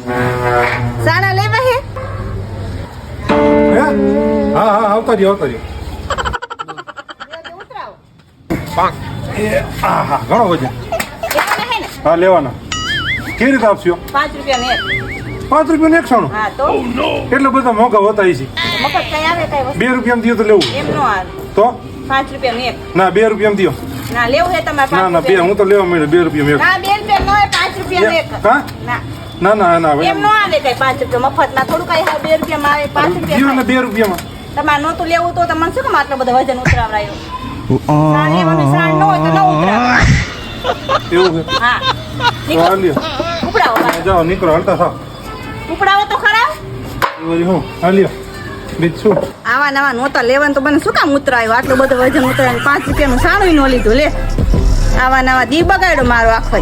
સાડા લેવા હે હે હા હા આવતા રહ્યો ઉતરાવો એ હા હા ઘણો વજન લેવાના હે ને હા લેવાના કેવી રીતે આપશો 5 રૂપિયા ને 5 રૂપિયા એક સાણું હા તો એટલે બધા મોંઘા હોતા છે મફત કઈ આવે કઈ વસ્તુ 2 રૂપિયા દો તો લેવું એમ નો આવે તો 5 રૂપિયા ને એક ના 2 રૂપિયા દો ના લેવું હે તમારે ના ના 2 હું તો લેવા મળ્યો 2 રૂપિયા ના 2 રૂપિયા નો 5 રૂપિયા ને એક હા ના ના ના ના એમ નો આવે કઈ 5 રૂપિયા મફતમાં થોડું કઈ 2 રૂપિયામાં આવે 5 દીવો રૂપિયા ને 2 રૂપિયામાં તમારે નહોતું લેવું તો તમને શું કામ આટલો બધો વજન ઉતરાવરાયો સાણ લેવાનું સાણ ન હોય તો ન ઉતરાવ એવું છે હા તો નીકળો હાલ્યો ઉપડાવો પાછો. જાઓ નીકળો હાલતા થાવ ઉપડાવો તો ખરા એવું હું હાલ્યો બીજ શું આવા નવા નહોતા લેવાનું તો મને શું કામ ઉતરાયો આટલું બધું વજન ઉતરાયું 5 રૂપિયાનું સાણું ન લીધું લે આવા નવા દી બગાડ્યો મારો આખો